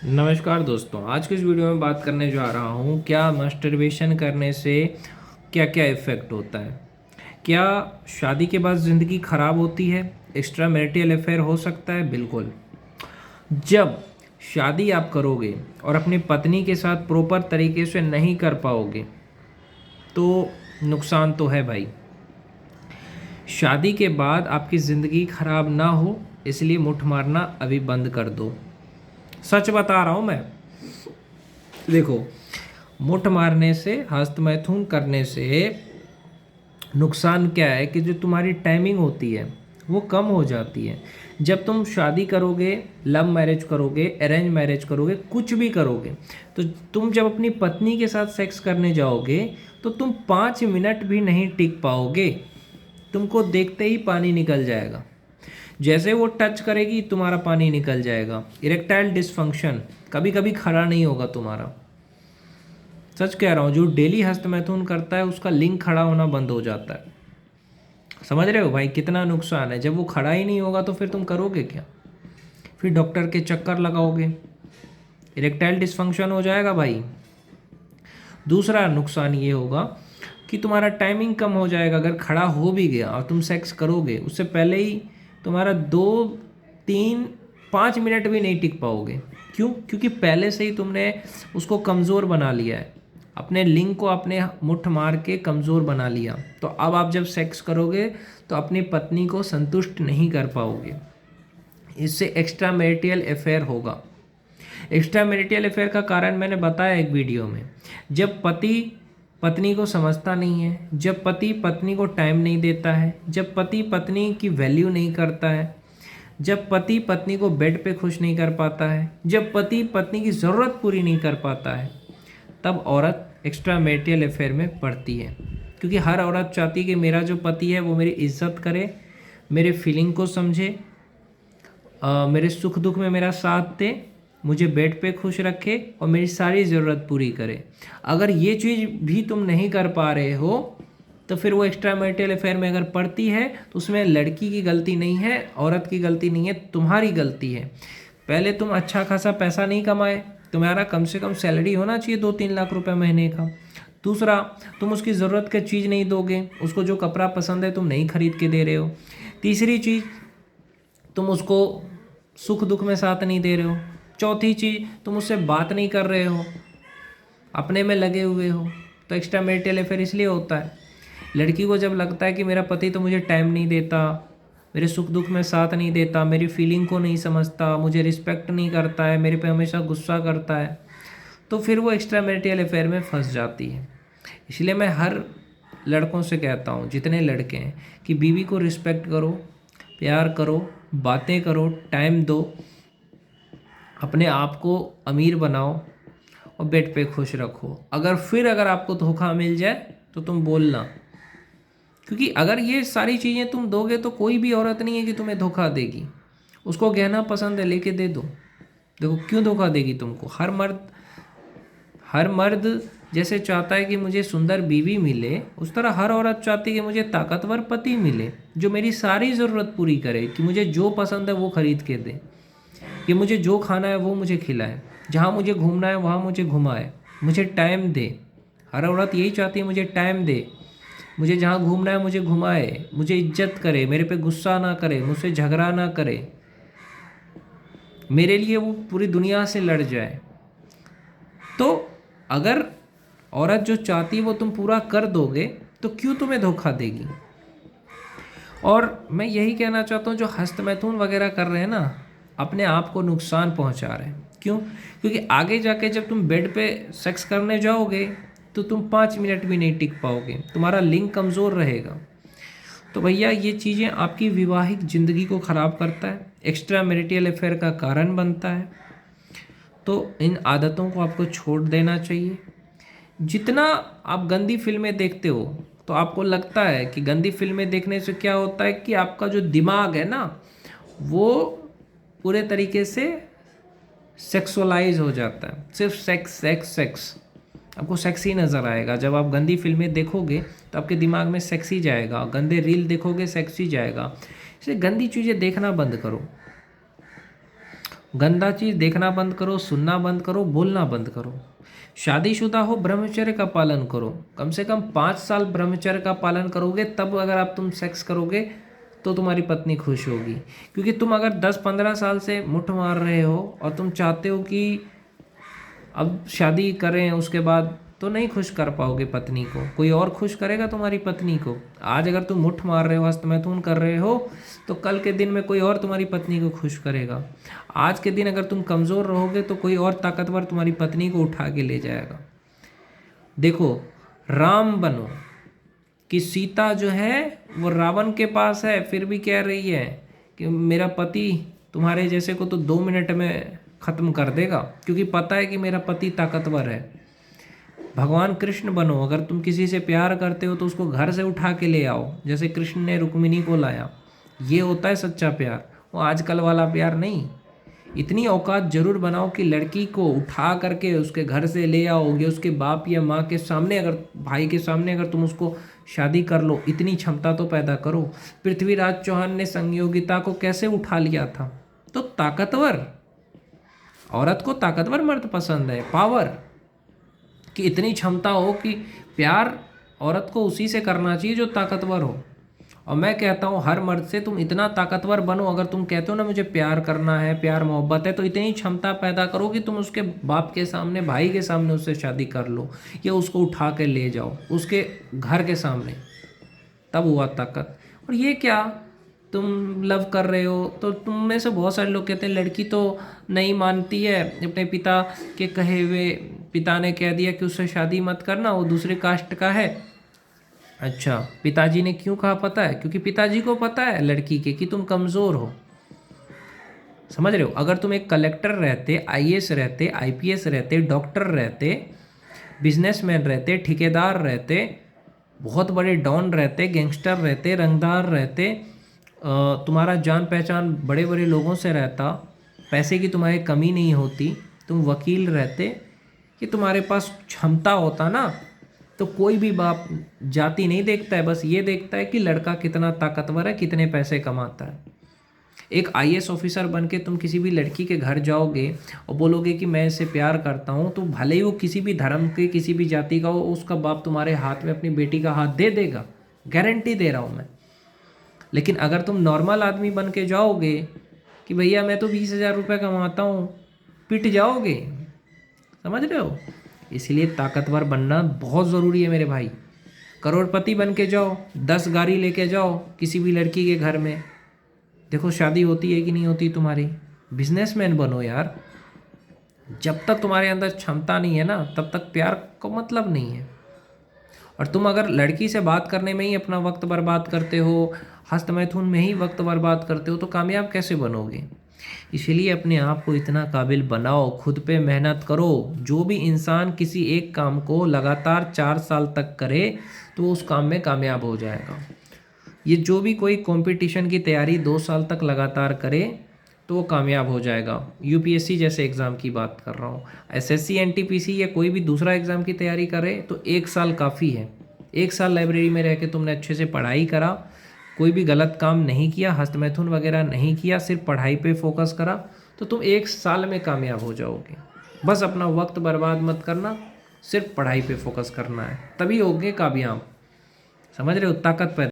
नमस्कार दोस्तों, आज के इस वीडियो में बात करने जा रहा हूँ क्या मास्टरबेशन करने से क्या क्या इफ़ेक्ट होता है। क्या शादी के बाद ज़िंदगी ख़राब होती है? एक्स्ट्रा मैरिटल अफेयर हो सकता है? बिल्कुल। जब शादी आप करोगे और अपनी पत्नी के साथ प्रॉपर तरीके से नहीं कर पाओगे तो नुकसान तो है भाई। शादी के बाद आपकी ज़िंदगी ख़राब ना हो इसलिए मुठ मारना अभी बंद कर दो। सच बता रहा हूँ मैं। देखो, मुठ मारने से, हस्तमैथुन करने से नुकसान क्या है कि जो तुम्हारी टाइमिंग होती है वो कम हो जाती है। जब तुम शादी करोगे, लव मैरिज करोगे, अरेंज मैरिज करोगे, कुछ भी करोगे, तो तुम जब अपनी पत्नी के साथ सेक्स करने जाओगे तो तुम 5 मिनट भी नहीं टिक पाओगे। तुमको देखते ही पानी निकल जाएगा। जैसे वो टच करेगी तुम्हारा पानी निकल जाएगा। इरेक्टाइल डिसफंक्शन, कभी कभी खड़ा नहीं होगा तुम्हारा। सच कह रहा हूँ, जो डेली हस्तमैथुन करता है उसका लिंग खड़ा होना बंद हो जाता है। समझ रहे हो भाई कितना नुकसान है। जब वो खड़ा ही नहीं होगा तो फिर तुम करोगे क्या? फिर डॉक्टर के चक्कर लगाओगे, इरेक्टाइल डिसफंक्शन हो जाएगा भाई। दूसरा नुकसान ये होगा कि तुम्हारा टाइमिंग कम हो जाएगा। अगर खड़ा हो भी गया और तुम सेक्स करोगे, उससे पहले ही तुम्हारा 2 3 5 मिनट भी नहीं टिक पाओगे। क्यों? क्योंकि पहले से ही तुमने उसको कमज़ोर बना लिया है, अपने लिंग को अपने मुट्ठ मार के कमज़ोर बना लिया। तो अब आप जब सेक्स करोगे तो अपनी पत्नी को संतुष्ट नहीं कर पाओगे। इससे एक्स्ट्रा मैरिटल अफेयर होगा। एक्स्ट्रा मैरिटल अफेयर का कारण मैंने बताया एक वीडियो में। जब पति पत्नी को समझता नहीं है, जब पति पत्नी को टाइम नहीं देता है, जब पति पत्नी की वैल्यू नहीं करता है, जब पति पत्नी को बेड पे खुश नहीं कर पाता है, जब पति पत्नी की ज़रूरत पूरी नहीं कर पाता है, तब औरत एक्स्ट्रा मैरिटल अफेयर में पड़ती है। क्योंकि हर औरत चाहती है कि मेरा जो पति है वो मेरी इज्जत करे, मेरे फीलिंग को समझे, मेरे सुख दुख में मेरा साथ दे, मुझे बेड पे खुश रखे और मेरी सारी ज़रूरत पूरी करे। अगर ये चीज़ भी तुम नहीं कर पा रहे हो तो फिर वो एक्स्ट्रा मैरिटल अफेयर में अगर पड़ती है तो उसमें लड़की की गलती नहीं है, औरत की गलती नहीं है, तुम्हारी गलती है। पहले तुम अच्छा खासा पैसा नहीं कमाए, तुम्हारा कम से कम सैलरी होना चाहिए 2 3 लाख रुपए महीने का। दूसरा, तुम उसकी ज़रूरत की चीज़ नहीं दोगे, उसको जो कपड़ा पसंद है तुम नहीं खरीद के दे रहे हो। तीसरी चीज़, तुम उसको सुख दुख में साथ नहीं दे रहे हो। चौथी चीज़, तुम उससे बात नहीं कर रहे हो, अपने में लगे हुए हो। तो एक्स्ट्रा मैरिटल अफेयर इसलिए होता है। लड़की को जब लगता है कि मेरा पति तो मुझे टाइम नहीं देता, मेरे सुख दुख में साथ नहीं देता, मेरी फीलिंग को नहीं समझता, मुझे रिस्पेक्ट नहीं करता है, मेरे पे हमेशा गुस्सा करता है, तो फिर वो एक्स्ट्रा मैरिटल अफेयर में फंस जाती है। इसलिए मैं हर लड़कों से कहता हूँ, जितने लड़के हैं, कि बीवी को रिस्पेक्ट करो, प्यार करो, बातें करो, टाइम दो, अपने आप को अमीर बनाओ और बेड पे खुश रखो। अगर आपको धोखा मिल जाए तो तुम बोलना। क्योंकि अगर ये सारी चीज़ें तुम दोगे तो कोई भी औरत नहीं है कि तुम्हें धोखा देगी। उसको गहना पसंद है, लेके दे दो। देखो क्यों धोखा देगी तुमको। हर मर्द जैसे चाहता है कि मुझे सुंदर बीवी मिले, उस तरह हर औरत चाहती है कि मुझे ताकतवर पति मिले जो मेरी सारी ज़रूरत पूरी करे, कि मुझे जो पसंद है वो खरीद के दे, कि मुझे जो खाना है वो मुझे खिलाए, जहाँ मुझे घूमना है वहाँ मुझे घुमाए, मुझे टाइम दे। हर औरत यही चाहती है, मुझे टाइम दे, मुझे जहाँ घूमना है मुझे घुमाए, मुझे इज्जत करे, मेरे पे गुस्सा ना करे, मुझसे झगड़ा ना करे, मेरे लिए वो पूरी दुनिया से लड़ जाए। तो अगर औरत जो चाहती है वो तुम पूरा कर दोगे तो क्यों तुम्हें धोखा देगी। और मैं यही कहना चाहता हूँ, जो हस्तमैथुन वगैरह कर रहे हैं ना, अपने आप को नुकसान पहुँचा रहे हैं। क्यों? क्योंकि आगे जाके जब तुम बेड पे सेक्स करने जाओगे तो तुम 5 मिनट भी नहीं टिक पाओगे, तुम्हारा लिंग कमज़ोर रहेगा। तो भैया ये चीज़ें आपकी वैवाहिक ज़िंदगी को ख़राब करता है, एक्स्ट्रा मैरिटल अफेयर का कारण बनता है। तो इन आदतों को आपको छोड़ देना चाहिए। जितना आप गंदी फिल्में देखते हो तो आपको लगता है कि गंदी फिल्में देखने से क्या होता है कि आपका जो दिमाग है ना वो पूरे तरीके से सेक्सुअलाइज हो जाता है। सिर्फ सेक्स सेक्स सेक्स, आपको सेक्सी नज़र आएगा। जब आप गंदी फिल्में देखोगे तो आपके दिमाग में सेक्सी जाएगा, गंदे रील देखोगे सेक्सी जाएगा। इसलिए गंदी चीज़ें देखना बंद करो। गंदा चीज़ देखना बंद करो, सुनना बंद करो, बोलना बंद करो। शादीशुदा हो, ब्रह्मचर्य का पालन करो। कम से कम 5 साल ब्रह्मचर्य का पालन करोगे, तब अगर आप तुम सेक्स करोगे तो तुम्हारी पत्नी खुश होगी। क्योंकि तुम अगर 10-15 साल से मुठ मार रहे हो और तुम चाहते हो कि अब शादी करें उसके बाद, तो नहीं खुश कर पाओगे पत्नी को। कोई और खुश करेगा तुम्हारी पत्नी को। आज अगर तुम मुठ मार रहे हो, हस्तमैथुन कर रहे हो, तो कल के दिन में कोई और तुम्हारी पत्नी को खुश करेगा। आज के दिन अगर तुम कमज़ोर रहोगे तो कोई और ताकतवर तुम्हारी पत्नी को उठा के ले जाएगा। देखो, राम बनो कि सीता जो है वो रावण के पास है, फिर भी कह रही है कि मेरा पति तुम्हारे जैसे को तो 2 मिनट में ख़त्म कर देगा, क्योंकि पता है कि मेरा पति ताकतवर है। भगवान कृष्ण बनो, अगर तुम किसी से प्यार करते हो तो उसको घर से उठा के ले आओ, जैसे कृष्ण ने रुक्मिणी को लाया। ये होता है सच्चा प्यार, वो आजकल वाला प्यार नहीं। इतनी औकात जरूर बनाओ कि लड़की को उठा करके उसके घर से ले आओगे, उसके बाप या माँ के सामने, अगर भाई के सामने अगर तुम उसको शादी कर लो, इतनी क्षमता तो पैदा करो। पृथ्वीराज चौहान ने संयोगिता को कैसे उठा लिया था? तो ताकतवर औरत को ताकतवर मर्द पसंद है, पावर कि इतनी क्षमता हो कि प्यार औरत को उसी से करना चाहिए जो ताकतवर हो। और मैं कहता हूँ हर मर्द से तुम इतना ताकतवर बनो। अगर तुम कहते हो ना मुझे प्यार करना है, प्यार मोहब्बत है, तो इतनी क्षमता पैदा करो कि तुम उसके बाप के सामने, भाई के सामने उससे शादी कर लो, या उसको उठा के ले जाओ उसके घर के सामने, तब हुआ ताकत। और ये क्या तुम लव कर रहे हो, तो तुम में से बहुत सारे लोग कहते हैं लड़की तो नहीं मानती है, अपने पिता के कहे हुए, पिता ने कह दिया कि उससे शादी मत करना, वो दूसरे कास्ट का है। अच्छा, पिताजी ने क्यों कहा पता है? क्योंकि पिताजी को पता है लड़की के कि तुम कमज़ोर हो। समझ रहे हो? अगर तुम एक कलेक्टर रहते, आईएएस रहते, आईपीएस रहते, डॉक्टर रहते, बिजनेसमैन रहते, ठेकेदार रहते, बहुत बड़े डॉन रहते, गैंगस्टर रहते, रंगदार रहते, तुम्हारा जान पहचान बड़े बड़े लोगों से रहता, पैसे की तुम्हारी कमी नहीं होती, तुम वकील रहते, कि तुम्हारे पास क्षमता होता ना, तो कोई भी बाप जाति नहीं देखता है, बस ये देखता है कि लड़का कितना ताकतवर है, कितने पैसे कमाता है। एक आईएएस ऑफिसर बन के तुम किसी भी लड़की के घर जाओगे और बोलोगे कि मैं इससे प्यार करता हूँ, तो भले ही वो किसी भी धर्म के, किसी भी जाति का हो, उसका बाप तुम्हारे हाथ में अपनी बेटी का हाथ दे देगा, गारंटी दे रहा हूँ मैं। लेकिन अगर तुम नॉर्मल आदमी बन के जाओगे कि भैया मैं तो 20,000 रुपये कमाता हूँ, पिट जाओगे। समझ रहे हो? इसलिए ताकतवर बनना बहुत ज़रूरी है मेरे भाई। करोड़पति बन के जाओ, 10 गाड़ी लेके जाओ किसी भी लड़की के घर में, देखो शादी होती है कि नहीं होती तुम्हारी। बिजनेसमैन बनो यार। जब तक तुम्हारे अंदर क्षमता नहीं है ना, तब तक प्यार का मतलब नहीं है। और तुम अगर लड़की से बात करने में ही अपना वक्त बर्बाद करते हो, हस्तमैथुन में ही वक्त बर्बाद करते हो, तो कामयाब कैसे बनोगे? इसलिए अपने आप को इतना काबिल बनाओ, खुद पे मेहनत करो। जो भी इंसान किसी एक काम को लगातार 4 साल तक करे तो वो उस काम में कामयाब हो जाएगा। ये जो भी कोई कंपटीशन की तैयारी 2 साल तक लगातार करे तो वो कामयाब हो जाएगा। यूपीएससी जैसे एग्ज़ाम की बात कर रहा हूँ, एसएससी, एनटीपीसी या कोई भी दूसरा एग्ज़ाम की तैयारी करे तो 1 साल काफ़ी है। 1 साल लाइब्रेरी में रह के तुमने अच्छे से पढ़ाई करा, कोई भी गलत काम नहीं किया, हस्तमैथुन वगैरह नहीं किया, सिर्फ पढ़ाई पे फोकस करा, तो तुम 1 साल में कामयाब हो जाओगे। बस अपना वक्त बर्बाद मत करना, सिर्फ पढ़ाई पे फोकस करना है, तभी होगे कामयाब। समझ रहे हो? ताकत पैदा